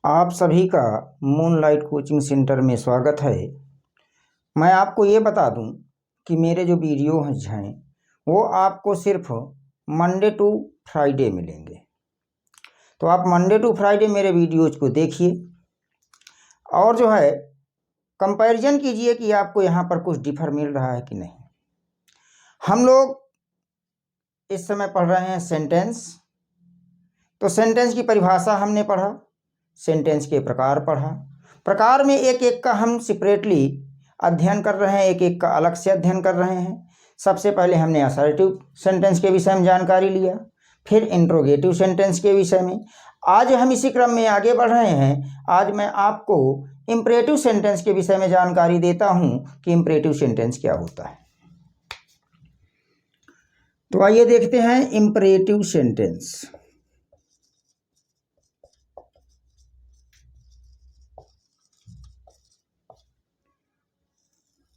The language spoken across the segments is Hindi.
आप सभी का मूनलाइट कोचिंग सेंटर में स्वागत है। मैं आपको ये बता दूं कि मेरे जो वीडियो हैं वो आपको सिर्फ मंडे टू फ्राइडे मिलेंगे। तो आप मंडे टू फ्राइडे मेरे वीडियोज़ को देखिए और जो है कंपैरिजन कीजिए कि आपको यहाँ पर कुछ डिफर मिल रहा है कि नहीं। हम लोग इस समय पढ़ रहे हैं सेंटेंस। तो सेंटेंस की परिभाषा हमने पढ़ा, सेंटेंस के प्रकार पढ़ा, प्रकार में एक एक का हम सेपरेटली अध्ययन कर रहे हैं, एक एक का अलग से अध्ययन कर रहे हैं। सबसे पहले हमने असर्टिव सेंटेंस के विषय में जानकारी लिया, फिर इंट्रोगेटिव सेंटेंस के विषय में। आज हम इसी क्रम में आगे बढ़ रहे हैं। आज मैं आपको इंपरेटिव सेंटेंस के विषय में जानकारी देता हूं कि इंपरेटिव सेंटेंस क्या होता है। तो आइए देखते हैं इंपरेटिव सेंटेंस।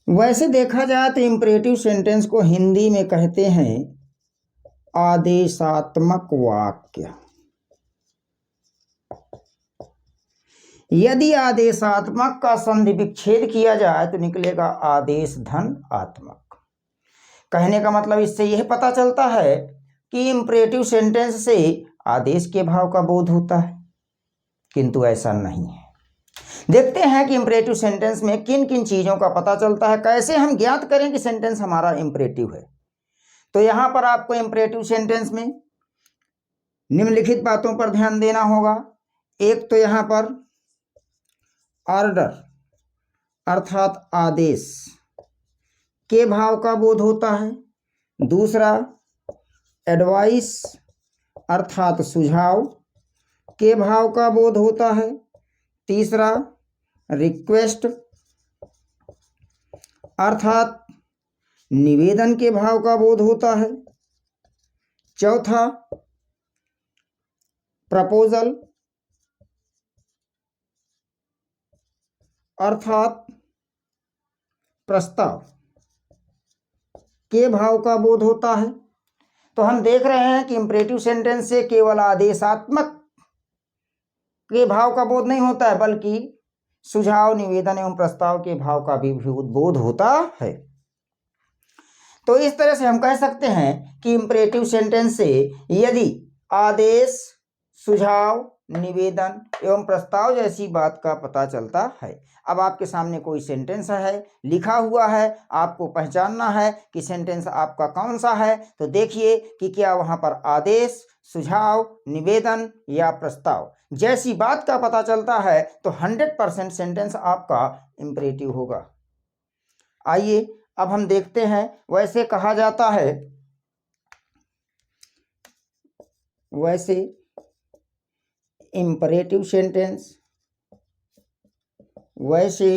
वैसे देखा जाए तो इंपरेटिव सेंटेंस को हिंदी में कहते हैं आदेशात्मक वाक्य। यदि आदेशात्मक का संधि विच्छेद किया जाए तो निकलेगा आदेश धन आत्मक। कहने का मतलब इससे यह पता चलता है कि इंपरेटिव सेंटेंस से आदेश के भाव का बोध होता है, किंतु ऐसा नहीं है। देखते हैं कि इंपरेटिव सेंटेंस में किन किन चीज़ों का पता चलता है, कैसे हम ज्ञात करें कि सेंटेंस हमारा इंपरेटिव है। तो यहाँ पर आपको इंपरेटिव सेंटेंस में निम्नलिखित बातों पर ध्यान देना होगा। एक तो यहाँ पर ऑर्डर अर्थात आदेश के भाव का बोध होता है। दूसरा एडवाइस अर्थात सुझाव के भाव का बोध होता है। तीसरा रिक्वेस्ट अर्थात निवेदन के भाव का बोध होता है। चौथा प्रपोजल अर्थात प्रस्ताव के भाव का बोध होता है। तो हम देख रहे हैं कि इंपरेटिव सेंटेंस से केवल आदेशात्मक के भाव का बोध नहीं होता है, बल्कि सुझाव, निवेदन एवं प्रस्ताव के भाव का भी बोध होता है। तो इस तरह से हम कह सकते हैं कि इंपरेटिव सेंटेंस से यदि आदेश, सुझाव, निवेदन एवं प्रस्ताव जैसी बात का पता चलता है। अब आपके सामने कोई सेंटेंस है, लिखा हुआ है, आपको पहचानना है कि सेंटेंस आपका कौन सा है। तो देखिए कि क्या वहाँ पर आदेश, सुझाव, निवेदन या प्रस्ताव जैसी बात का पता चलता है तो 100% सेंटेंस आपका इंपरेटिव होगा। आइए अब हम देखते हैं। वैसे कहा जाता है, वैसे इंपरेटिव सेंटेंस, वैसे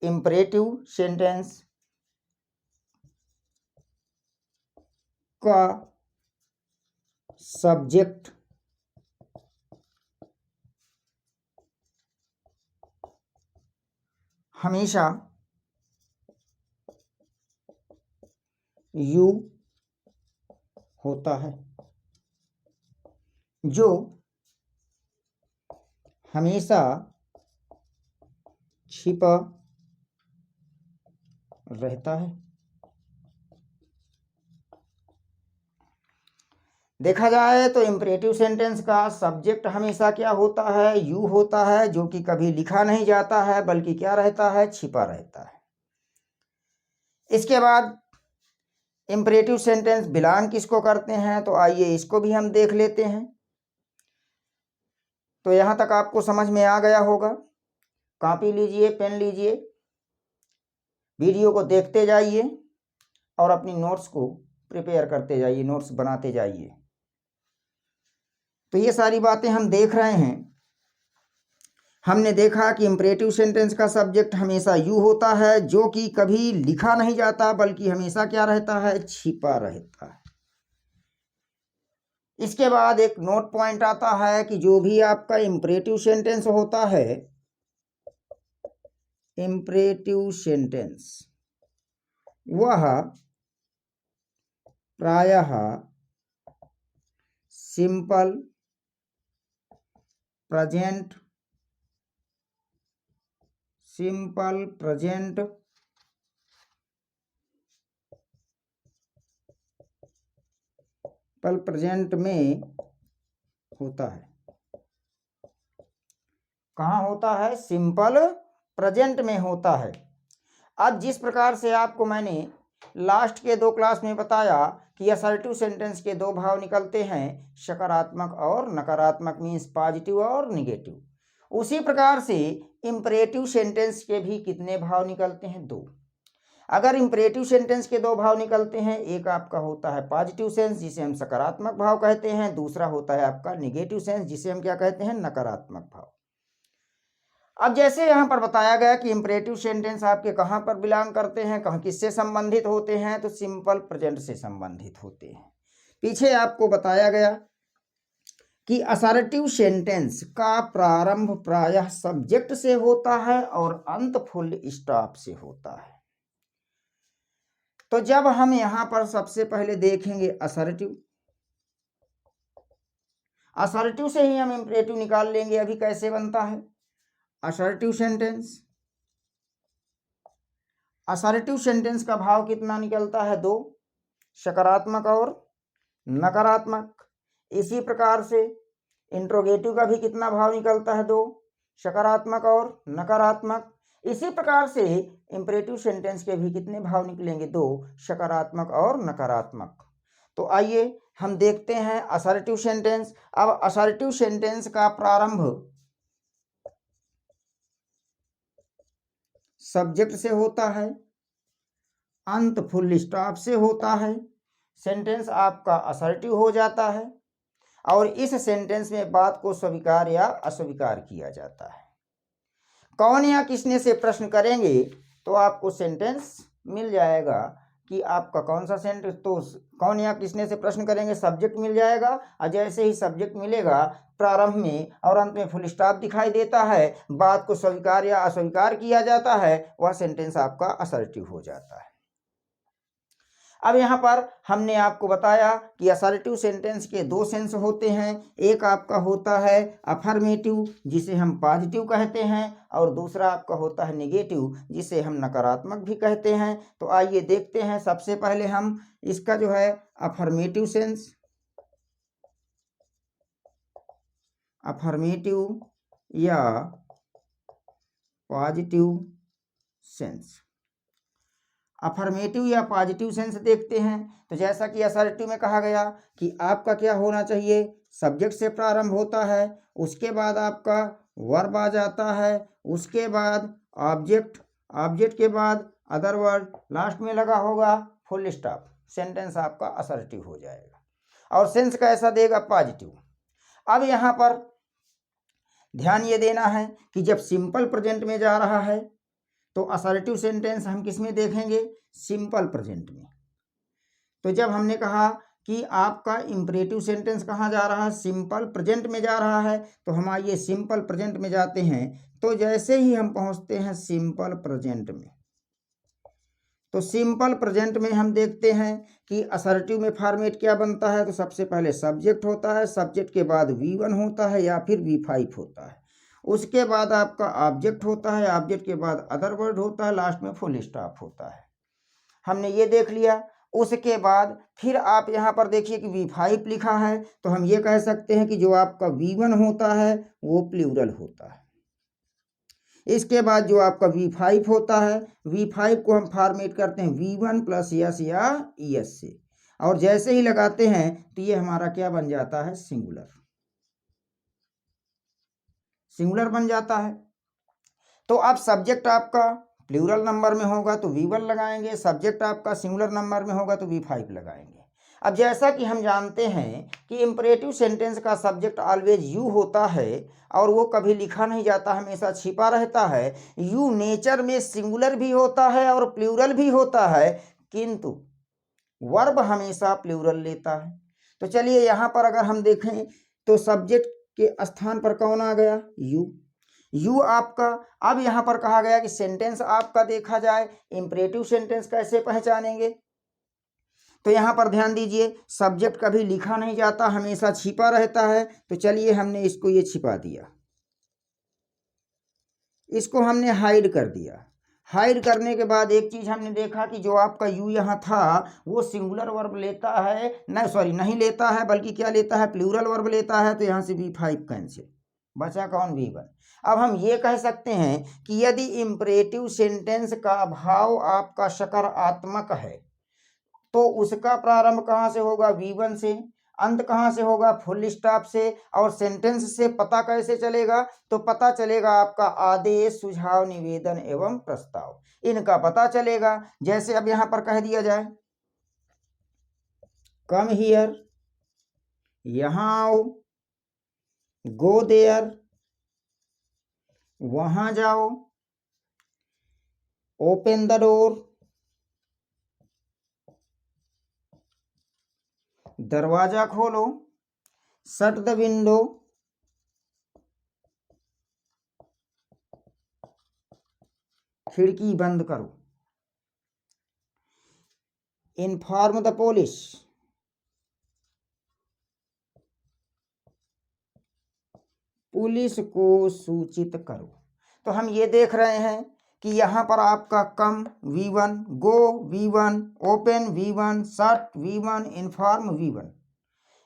इंपरेटिव सेंटेंस का सब्जेक्ट हमेशा यू होता है, जो हमेशा छिपा रहता है। देखा जाए तो इंपरेटिव सेंटेंस का सब्जेक्ट हमेशा क्या होता है? यू होता है, जो कि कभी लिखा नहीं जाता है, बल्कि क्या रहता है? छिपा रहता है। इसके बाद इंपरेटिव सेंटेंस बिलोंग किसको करते हैं? तो आइए इसको भी हम देख लेते हैं। तो यहाँ तक आपको समझ में आ गया होगा। कॉपी लीजिए, पेन लीजिए, वीडियो को देखते जाइए और अपनी नोट्स को प्रिपेयर करते जाइए, नोट्स बनाते जाइए। तो ये सारी बातें हम देख रहे हैं। हमने देखा कि इंपरेटिव सेंटेंस का सब्जेक्ट हमेशा यू होता है, जो कि कभी लिखा नहीं जाता, बल्कि हमेशा क्या रहता है? छिपा रहता है। इसके बाद एक नोट पॉइंट आता है कि जो भी आपका इंपरेटिव सेंटेंस होता है, इंपरेटिव सेंटेंस वह प्रायः सिंपल प्रेजेंट सिंपल प्रेजेंट में होता है। कहाँ होता है? सिंपल प्रेजेंट में होता है। अब जिस प्रकार से आपको मैंने लास्ट के 2 क्लास में बताया कि असर्टिव सेंटेंस के 2 भाव निकलते हैं, सकारात्मक और नकारात्मक, मीन्स पॉजिटिव और निगेटिव, उसी प्रकार से इंपरेटिव सेंटेंस के भी कितने भाव निकलते हैं? 2। अगर इंपरेटिव सेंटेंस के 2 भाव निकलते हैं, एक आपका होता है पॉजिटिव सेंस जिसे हम सकारात्मक भाव कहते हैं, दूसरा होता है आपका निगेटिव सेंस जिसे हम क्या कहते हैं? नकारात्मक भाव। अब जैसे यहां पर बताया गया कि इंपरेटिव सेंटेंस आपके कहां पर बिलोंग करते हैं, कहां किससे संबंधित होते हैं? तो सिंपल प्रेजेंट से संबंधित होते हैं। पीछे आपको बताया गया कि असर्टिव सेंटेंस का प्रारंभ प्रायः सब्जेक्ट से होता है और अंत फुल स्टॉप से होता है। तो जब हम यहां पर सबसे पहले देखेंगे असर्टिव से ही हम इंपरेटिव निकाल लेंगे। अभी कैसे बनता है असर्टिव सेंटेंस का भाव कितना निकलता है? 2, सकारात्मक और नकारात्मक। इसी प्रकार से इंट्रोगेटिव का भी कितना भाव निकलता है? 2, सकारात्मक और नकारात्मक। इसी प्रकार से इंपरेटिव सेंटेंस के भी कितने भाव निकलेंगे? 2, सकारात्मक और नकारात्मक। तो आइए हम देखते हैं असर्टिव सेंटेंस। अब असर्टिव सेंटेंस का प्रारंभ सब्जेक्ट से होता है, अंत फुल स्टॉप से होता है। सेंटेंस आपका असर्टिव हो जाता है और इस सेंटेंस में बात को स्वीकार या अस्वीकार किया जाता है। कौन या किसने से प्रश्न करेंगे तो आपको सेंटेंस मिल जाएगा कि आपका कौन सा सेंटेंस। तो कौन या किसने से प्रश्न करेंगे, सब्जेक्ट मिल जाएगा और जैसे ही सब्जेक्ट मिलेगा प्रारंभ में और अंत में फुल स्टॉप दिखाई देता है, बात को स्वीकार या अस्वीकार किया जाता है, वह सेंटेंस आपका असर्टिव हो जाता है। अब यहाँ पर हमने आपको बताया कि असर्टिव सेंटेंस के 2 सेंस होते हैं। एक आपका होता है अफर्मेटिव जिसे हम पॉजिटिव कहते हैं और दूसरा आपका होता है निगेटिव जिसे हम नकारात्मक भी कहते हैं। तो आइए देखते हैं। सबसे पहले हम इसका जो है अफर्मेटिव या पॉजिटिव सेंस, अफर्मेटिव या पॉजिटिव सेंस देखते हैं। तो जैसा कि असर्टिव में कहा गया कि आपका क्या होना चाहिए, सब्जेक्ट से प्रारंभ होता है, उसके बाद आपका वर्ब आ जाता है, उसके बाद ऑब्जेक्ट के बाद अदर वर्ड, लास्ट में लगा होगा फुल स्टॉप। सेंटेंस आपका असर्टिव हो जाएगा और सेंस कैसा देगा, पॉजिटिव। अब यहाँ पर ध्यान ये देना है कि जब सिंपल प्रेजेंट में जा रहा है तो असर्टिव सेंटेंस हम किस में देखेंगे, सिंपल प्रेजेंट में। तो जब हमने कहा कि आपका इंपरेटिव सेंटेंस कहाँ जा रहा है, सिंपल प्रेजेंट में जा रहा है, तो हम आइए सिंपल प्रेजेंट में जाते हैं। तो जैसे ही हम पहुंचते हैं सिंपल प्रेजेंट में, तो सिंपल प्रेजेंट में हम देखते हैं कि असर्टिव में फॉर्मेट क्या बनता है। तो सबसे पहले सब्जेक्ट होता है, सब्जेक्ट के बाद V1 होता है या फिर V5 होता है, उसके बाद आपका ऑब्जेक्ट होता है, ऑब्जेक्ट के बाद अदर वर्ड होता है, लास्ट में फुल स्टॉप होता है। हमने ये देख लिया। उसके बाद फिर आप यहाँ पर देखिए कि V5 लिखा है, तो हम ये कह सकते हैं कि जो आपका V1 होता है वो प्लूरल होता है। इसके बाद जो आपका V5 होता है, V5 को हम फॉर्मेट करते हैं V1 प्लस यस या ES से, और जैसे ही लगाते हैं तो ये हमारा क्या बन जाता है, सिंगुलर बन जाता है। तो अब सब्जेक्ट आपका प्लूरल नंबर में होगा तो V1 लगाएंगे, सब्जेक्ट आपका सिंगुलर नंबर में होगा तो V5 लगाएंगे। अब जैसा कि हम जानते हैं कि इंपरेटिव सेंटेंस का सब्जेक्ट ऑलवेज यू होता है और वो कभी लिखा नहीं जाता, हमेशा छिपा रहता है। यू नेचर में सिंगुलर भी होता है और प्लूरल भी होता है, किंतु वर्ब हमेशा प्लूरल लेता है। तो चलिए यहाँ पर अगर हम देखें तो सब्जेक्ट के स्थान पर कौन आ गया, यू आपका। अब यहाँ पर कहा गया कि सेंटेंस आपका देखा जाए, इंपरेटिव सेंटेंस कैसे पहचानेंगे। तो यहाँ पर ध्यान दीजिए, सब्जेक्ट कभी लिखा नहीं जाता, हमेशा छिपा रहता है। तो चलिए हमने इसको ये छिपा दिया। इसको हमने हाइड कर दिया। हाइड करने के बाद एक चीज़ हमने देखा कि जो आपका यू यहाँ था वो सिंगुलर वर्ब लेता है, नहीं लेता है, बल्कि क्या लेता है, प्लूरल वर्ब लेता है। तो यहाँ से V5 कैंसिल, बचा कौन, V1। अब हम ये कह सकते हैं कि यदि इम्परेटिव सेंटेंस का भाव आपका सकारात्मक है तो उसका प्रारंभ कहाँ से होगा, V1 से, अंत कहाँ से होगा, फुल स्टॉप से। और सेंटेंस से पता कैसे चलेगा, तो पता चलेगा आपका आदेश, सुझाव, निवेदन एवं प्रस्ताव, इनका पता चलेगा। जैसे अब यहां पर कह दिया जाए कम हियर, यहां आओ, गो देयर, वहां जाओ, ओपन द डोर, दरवाजा खोलो, शट द विंडो, खिड़की बंद करो, इन्फॉर्म द पुलिस, पुलिस को सूचित करो। तो हम ये देख रहे हैं कि यहाँ पर आपका कम V1, गो V1, open V1, shut V1, inform V1,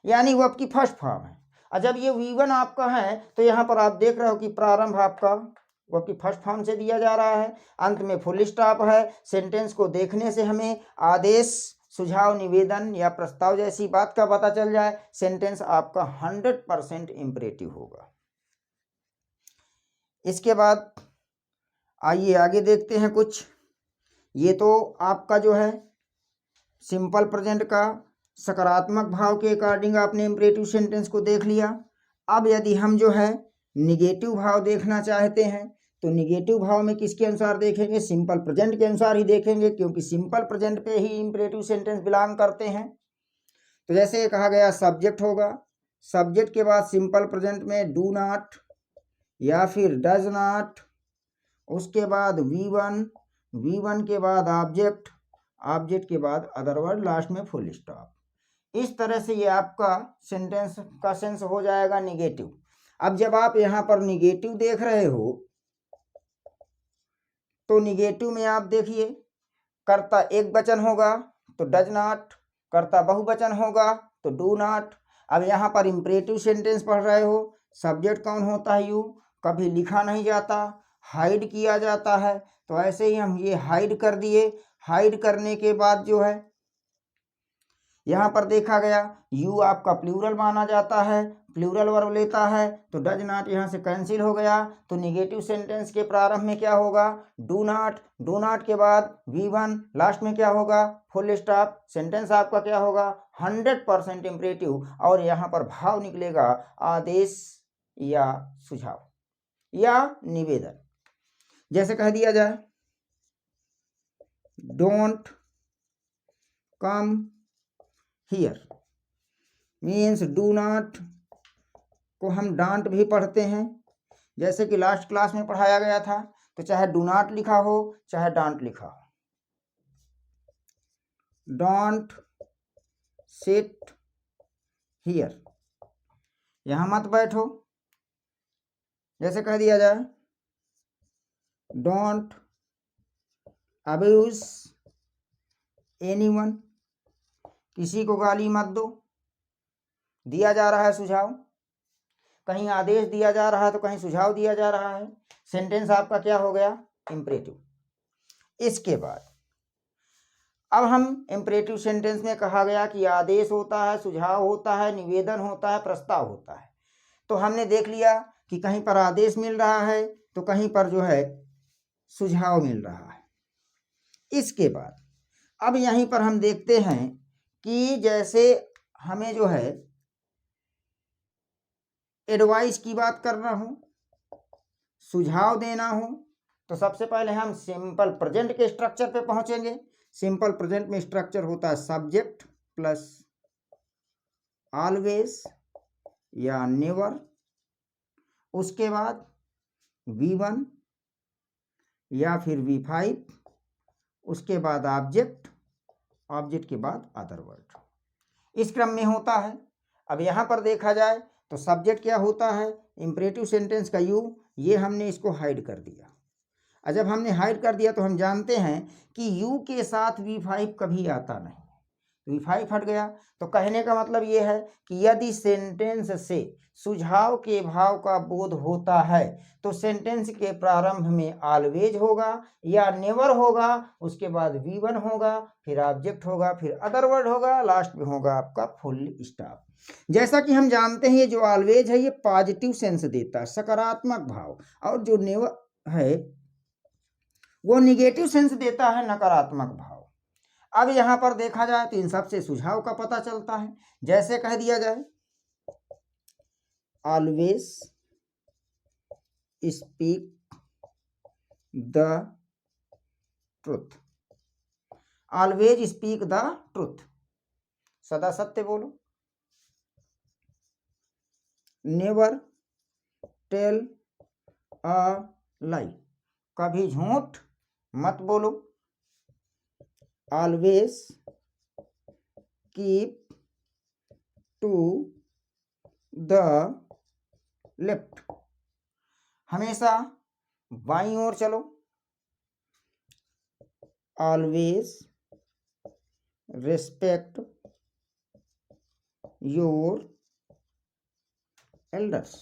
यानी वो आपकी फर्स्ट फॉर्म है। और जब ये V1 आपका है तो यहाँ पर आप देख रहे हो कि प्रारंभ आपका वो आपकी फर्स्ट फॉर्म से दिया जा रहा है, अंत में फुल स्टॉप है। सेंटेंस को देखने से हमें आदेश, सुझाव, निवेदन या प्रस्ताव जैसी बात का पता चल जाए, सेंटेंस आपका 100% इम्परेटिव होगा। इसके बाद आइए आगे देखते हैं कुछ। ये तो आपका जो है सिंपल प्रेजेंट का सकारात्मक भाव के अकॉर्डिंग आपने इम्परेटिव सेंटेंस को देख लिया। अब यदि हम जो है निगेटिव भाव देखना चाहते हैं तो निगेटिव भाव में किसके अनुसार देखेंगे, सिंपल प्रेजेंट के अनुसार ही देखेंगे, क्योंकि सिंपल प्रेजेंट पे ही इम्परेटिव सेंटेंस बिलोंग करते हैं। तो जैसे कहा गया सब्जेक्ट होगा, सब्जेक्ट के बाद सिंपल प्रेजेंट में डू नॉट या फिर डज नॉट, उसके बाद V1 के बाद ऑब्जेक्ट, ऑब्जेक्ट के बाद अदर वर्ड, लास्ट में फुल स्टॉप। इस तरह से ये आपका सेंटेंस का सेंस हो जाएगा निगेटिव। अब जब आप यहाँ पर निगेटिव देख रहे हो तो निगेटिव में आप देखिए कर्ता एक वचन होगा तो डज नॉट, कर्ता बहुवचन होगा तो डू नॉट। अब यहाँ पर इम्परेटिव सेंटेंस पढ़ रहे हो, सब्जेक्ट कौन होता है, यू, कभी लिखा नहीं जाता, हाइड किया जाता है। तो ऐसे ही हम ये हाइड कर दिए। हाइड करने के बाद जो है यहाँ पर देखा गया यू आपका प्लूरल माना जाता है, प्लूरल वर्ब लेता है, तो डज नॉट यहाँ से कैंसिल हो गया। तो निगेटिव सेंटेंस के प्रारंभ में क्या होगा, डू नॉट, डू नॉट के बाद V1, लास्ट में क्या होगा, फुल स्टॉप। सेंटेंस आपका क्या होगा, 100% इम्परेटिव। और यहाँ पर भाव निकलेगा आदेश या सुझाव या निवेदन। जैसे कह दिया जाए don't come here, means do not को हम डांट भी पढ़ते हैं, जैसे कि लास्ट क्लास में पढ़ाया गया था। तो चाहे डू नॉट लिखा हो चाहे डांट लिखा हो, डोंट सिट हियर, यहां मत बैठो। जैसे कह दिया जाए डोंट अब्यूज एनीवन, किसी को गाली मत दो। दिया जा रहा है सुझाव, कहीं आदेश दिया जा रहा है तो कहीं सुझाव दिया जा रहा है। सेंटेंस आपका क्या हो गया, इम्परेटिव। इसके बाद अब हम इम्परेटिव सेंटेंस में कहा गया कि आदेश होता है, सुझाव होता है, निवेदन होता है, प्रस्ताव होता है। तो हमने देख लिया कि कहीं पर आदेश मिल रहा है तो कहीं पर जो है सुझाव मिल रहा है। इसके बाद अब यहीं पर हम देखते हैं कि जैसे हमें जो है एडवाइस की बात करना हो, सुझाव देना हो, तो सबसे पहले हम सिंपल प्रेजेंट के स्ट्रक्चर पे पहुंचेंगे। सिंपल प्रेजेंट में स्ट्रक्चर होता है सब्जेक्ट प्लस ऑलवेज या नेवर, उसके बाद V1 या फिर V5, उसके बाद ऑब्जेक्ट, ऑब्जेक्ट के बाद अदर वर्ड, इस क्रम में होता है। अब यहाँ पर देखा जाए तो सब्जेक्ट क्या होता है, इम्परेटिव सेंटेंस का यू, ये हमने इसको हाइड कर दिया। और जब हमने हाइड कर दिया तो हम जानते हैं कि u के साथ V5 कभी आता नहीं, V5 हट गया। तो कहने का मतलब ये है कि यदि सेंटेंस से सुझाव के भाव का बोध होता है तो सेंटेंस के प्रारंभ में ऑलवेज होगा या नेवर होगा, उसके बाद V1 होगा, फिर ऑब्जेक्ट होगा, फिर अदर वर्ड होगा, लास्ट में होगा आपका फुल स्टॉप। जैसा कि हम जानते हैं ये जो ऑलवेज है ये पॉजिटिव सेंस देता है, सकारात्मक भाव, और जो नेवर है वो निगेटिव सेंस देता है, नकारात्मक भाव। अब यहां पर देखा जाए तो इन सब से सुझाव का पता चलता है। जैसे कह दिया जाए always speak the truth, always speak the truth, सदा सत्य बोलो। नेवर टेल अ लाई, कभी झूठ मत बोलो। Always keep to the left, हमेशा बाईं ओर चलो। ऑलवेज रिस्पेक्ट योर एल्डर्स,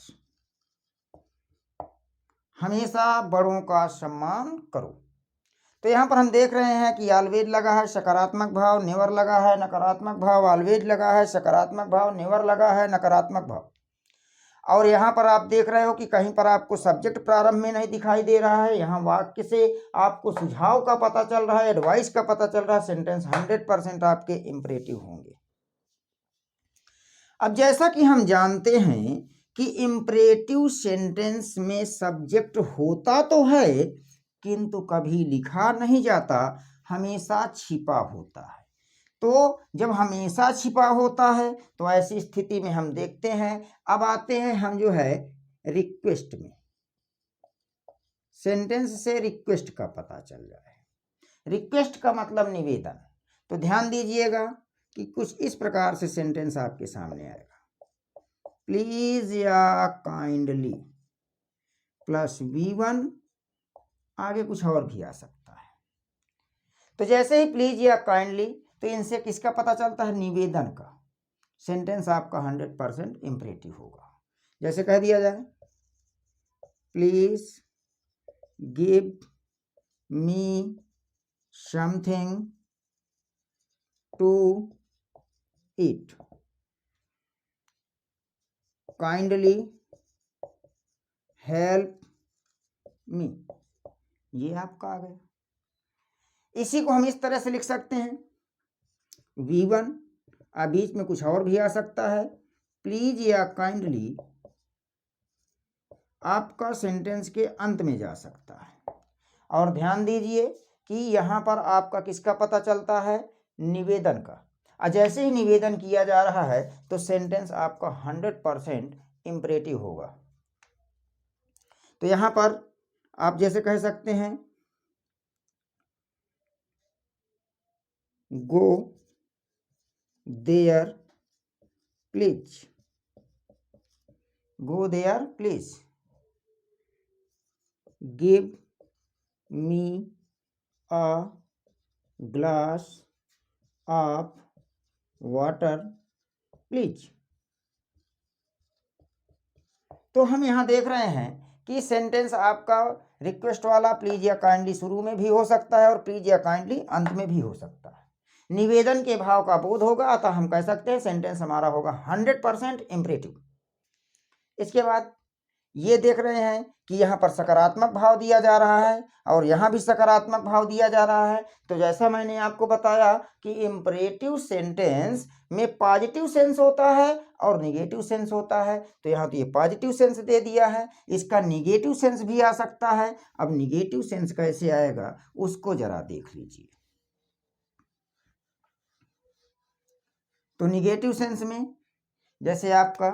हमेशा बड़ों का सम्मान करो। तो यहाँ पर हम देख रहे हैं कि ऑलवेज लगा है सकारात्मक भाव, नेवर लगा है नकारात्मक भाव, ऑलवेज लगा है सकारात्मक भाव, नेवर लगा है नकारात्मक भाव। और यहाँ पर आप देख रहे हो कि कहीं पर आपको सब्जेक्ट प्रारंभ में नहीं दिखाई दे रहा है, यहाँ वाक्य से आपको सुझाव का पता चल रहा है, एडवाइस का पता चल रहा है। सेंटेंस 100% आपके इंपरेटिव होंगे। अब जैसा कि हम जानते हैं कि इंपरेटिव सेंटेंस में सब्जेक्ट होता तो है किंतु कभी लिखा नहीं जाता, हमेशा छिपा होता है। तो जब हमेशा छिपा होता है तो ऐसी स्थिति में हम देखते हैं, अब आते हैं हम जो है रिक्वेस्ट में। सेंटेंस से रिक्वेस्ट का पता चल जाए, रिक्वेस्ट का मतलब निवेदन। तो ध्यान दीजिएगा कि कुछ इस प्रकार से सेंटेंस आपके सामने आएगा, प्लीज या काइंडली प्लस V1, आगे कुछ और भी आ सकता है। तो जैसे ही प्लीज या काइंडली, तो इनसे किसका पता चलता है, निवेदन का। सेंटेंस आपका 100% इंपरेटिव होगा। जैसे कह दिया जाए please give me something to eat, kindly help me, ये आपका आ गया। इसी को हम इस तरह से लिख सकते हैं V1, अब बीच में कुछ और भी आ सकता है, प्लीज या काइंडली आपका सेंटेंस के अंत में जा सकता है। और ध्यान दीजिए कि यहाँ पर आपका किसका पता चलता है, निवेदन का। और जैसे ही निवेदन किया जा रहा है तो सेंटेंस आपका 100% इंपरेटिव होगा। तो यहाँ पर आप जैसे कह सकते हैं go there please, go there please, give me a glass of water please. तो हम यहाँ देख रहे हैं कि सेंटेंस आपका रिक्वेस्ट वाला प्लीज या काइंडली शुरू में भी हो सकता है और प्लीज या काइंडली अंत में भी हो सकता है। निवेदन के भाव का बोध होगा, अतः हम कह सकते हैं सेंटेंस हमारा होगा 100% इंपरेटिव। इसके बाद ये देख रहे हैं कि यहाँ पर सकारात्मक भाव दिया जा रहा है और यहाँ भी सकारात्मक भाव दिया जा रहा है। तो जैसा मैंने आपको बताया कि इंपरेटिव सेंटेंस में पॉजिटिव सेंस होता है और निगेटिव सेंस होता है। तो यहाँ तो ये पॉजिटिव सेंस दे दिया है, इसका निगेटिव सेंस भी आ सकता है। अब निगेटिव सेंस कैसे आएगा उसको जरा देख लीजिए। तो निगेटिव सेंस में जैसे आपका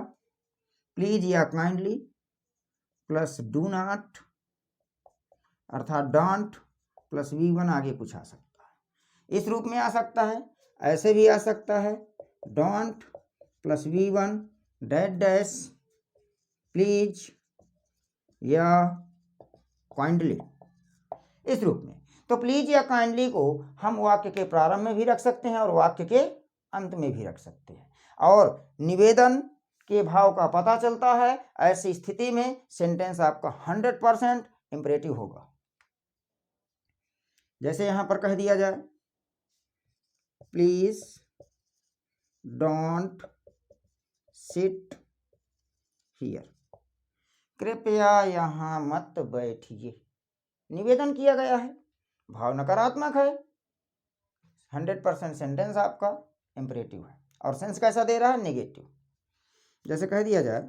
प्लीज या काइंडली प्लस डू नॉट अर्थात डोंट प्लस V1, आगे कुछ आ सकता है। इस रूप में आ सकता है, ऐसे भी आ सकता है don't plus V1 dash dash please या काइंडली। इस रूप में। तो प्लीज या काइंडली को हम वाक्य के प्रारंभ में भी रख सकते हैं और वाक्य के अंत में भी रख सकते हैं, और निवेदन के भाव का पता चलता है। ऐसी स्थिति में सेंटेंस आपका 100% इंपरेटिव होगा। जैसे यहां पर कह दिया जाए, प्लीज डोंट सिट हियर, कृपया यहां मत बैठिए। निवेदन किया गया है, भाव नकारात्मक है, 100% सेंटेंस आपका इंपरेटिव है। और सेंस कैसा दे रहा है? नेगेटिव। जैसे कह दिया जाए,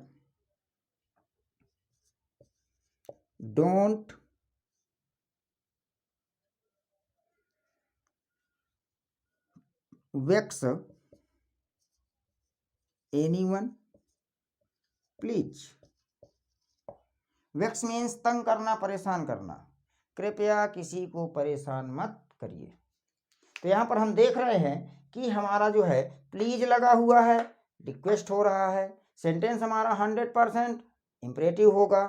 don't vex anyone please. Vex means तंग करना, परेशान करना। कृपया किसी को परेशान मत करिए। तो यहाँ पर हम देख रहे हैं कि हमारा जो है प्लीज लगा हुआ है, रिक्वेस्ट हो रहा है, सेंटेंस हमारा 100% इंपरेटिव होगा।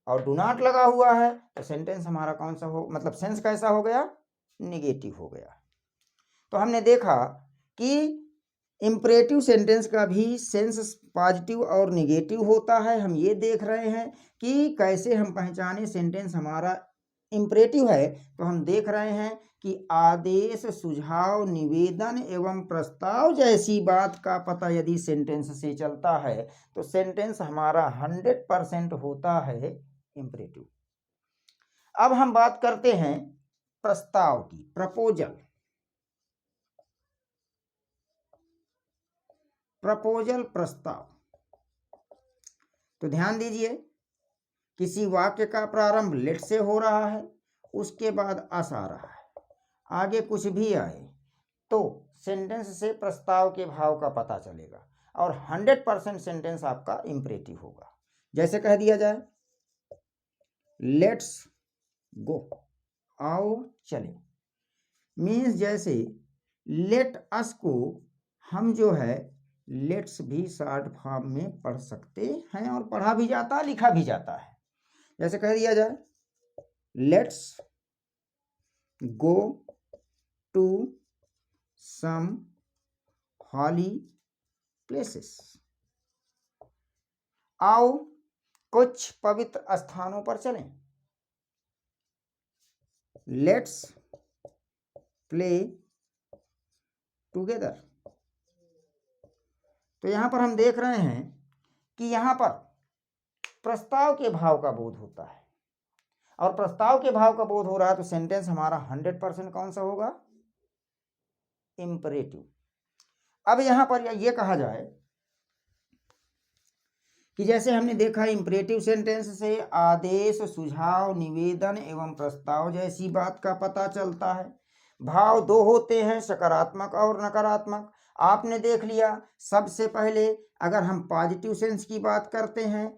और डू नॉट लगा हुआ है तो सेंटेंस हमारा कौन सा हो, मतलब सेंस कैसा हो गया? निगेटिव हो गया। तो हमने देखा कि इंपरेटिव सेंटेंस का भी सेंस पॉजिटिव और निगेटिव होता है। हम ये देख रहे हैं कि कैसे हम पहचाने सेंटेंस हमारा इंपरेटिव है। तो हम देख रहे हैं कि आदेश, सुझाव, निवेदन एवं प्रस्ताव जैसी बात का पता यदि सेंटेंस से चलता है तो सेंटेंस हमारा 100% होता है इंपरेटिव। अब हम बात करते हैं प्रस्ताव की, प्रपोजल। प्रपोजल, प्रस्ताव। तो ध्यान दीजिए, किसी वाक्य का प्रारंभ लेट से हो रहा है, उसके बाद अस आ रहा है, आगे कुछ भी आए तो सेंटेंस से प्रस्ताव के भाव का पता चलेगा और 100% सेंटेंस आपका इंपरेटिव होगा। जैसे कह दिया जाए, लेट्स गो, आओ चले, मीन्स जैसे लेट अस को हम जो है लेट्स भी शॉर्ट फॉर्म में पढ़ सकते हैं और पढ़ा भी जाता है, लिखा भी जाता है। जैसे कह दिया जाए, let's go to some holy places, आओ कुछ पवित्र स्थानों पर चलें। Let's play together. तो यहां पर हम देख रहे हैं कि यहां पर प्रस्ताव के भाव का बोध होता है, और प्रस्ताव के भाव का बोध हो रहा है तो सेंटेंस हमारा 100% कौन सा होगा? इंपरेटिव। अब यहां पर यह कहा जाए कि जैसे हमने देखा इंपरेटिव सेंटेंस से आदेश, सुझाव, निवेदन एवं प्रस्ताव जैसी बात का पता चलता है। भाव दो होते हैं, सकारात्मक और नकारात्मक। आपने देख लिया, सबसे पहले अगर हम पॉजिटिव सेंस की बात करते हैं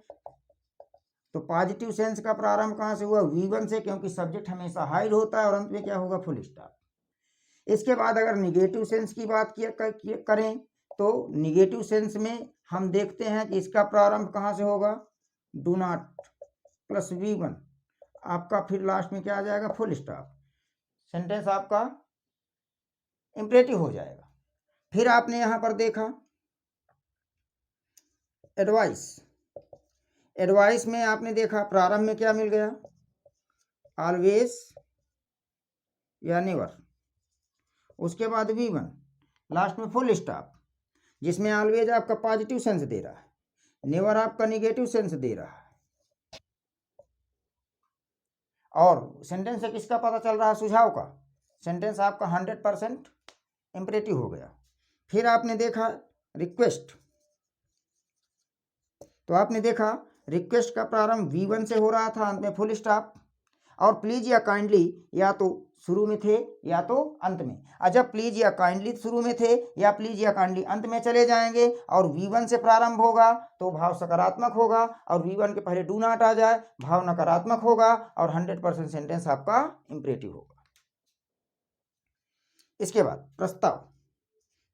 तो पॉजिटिव सेंस का प्रारंभ कहाँ से हुआ? V1 से, क्योंकि सब्जेक्ट हमेशा हाइड होता है और अंत में क्या होगा? Full stop. इसके बाद अगर निगेटिव सेंस की बात करें तो निगेटिव सेंस में हम देखते हैं कि इसका प्रारंभ कहाँ से होगा? डू नॉट प्लस V1, आपका फिर लास्ट में क्या आ जाएगा? Full stop. सेंटेंस आपका इंपरेटिव हो जाएगा। फिर आपने यहां पर देखा एडवाइस। एडवाइस में आपने देखा प्रारंभ में क्या मिल गया? ऑलवेज या नेवर, उसके बाद V1, लास्ट में फुल स्टॉप, जिसमें ऑलवेज आपका पॉजिटिव सेंस दे रहा है, नेवर आपका निगेटिव सेंस दे रहा है। और सेंटेंस से किसका पता चल रहा है? सुझाव का। सेंटेंस आपका 100% इंपरेटिव हो गया। फिर आपने देखा रिक्वेस्ट। तो आपने देखा रिक्वेस्ट का प्रारंभ V1 से हो रहा था, अंत में फुल स्टॉप। और प्लीज या काइंडली या तो शुरू में थे या तो अंत में। जब प्लीज या काइंडली शुरू में थे या प्लीज या काइंडली अंत में चले जाएंगे और V1 से प्रारंभ होगा तो भाव सकारात्मक होगा, और V1 के पहले डू नॉट आ जाए भाव नकारात्मक होगा, और 100% सेंटेंस आपका इंपरेटिव होगा। इसके बाद प्रस्ताव,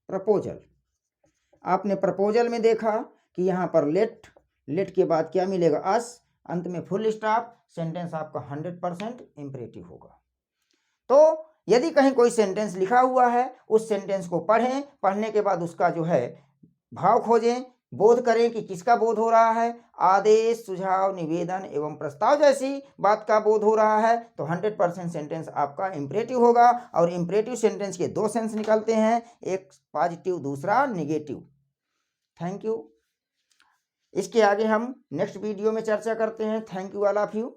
प्रपोजल। आपने प्रपोजल में देखा कि यहाँ पर लेट के बाद क्या मिलेगा? अस, अंत में फुल स्टॉप, सेंटेंस आपका 100% इंपरेटिव होगा। तो यदि कहीं कोई सेंटेंस लिखा हुआ है, उस सेंटेंस को पढ़ें, पढ़ने के बाद उसका जो है भाव खोजें, बोध करें कि किसका बोध हो रहा है, आदेश, सुझाव, निवेदन एवं प्रस्ताव जैसी बात का बोध हो रहा है, तो 100% सेंटेंस आपका इंपरेटिव होगा। और इंपरेटिव सेंटेंस के दो सेंस निकलते हैं, एक पॉजिटिव, दूसरा निगेटिव। Thank you. इसके आगे हम नेक्स्ट वीडियो में चर्चा करते हैं। Thank you all of you.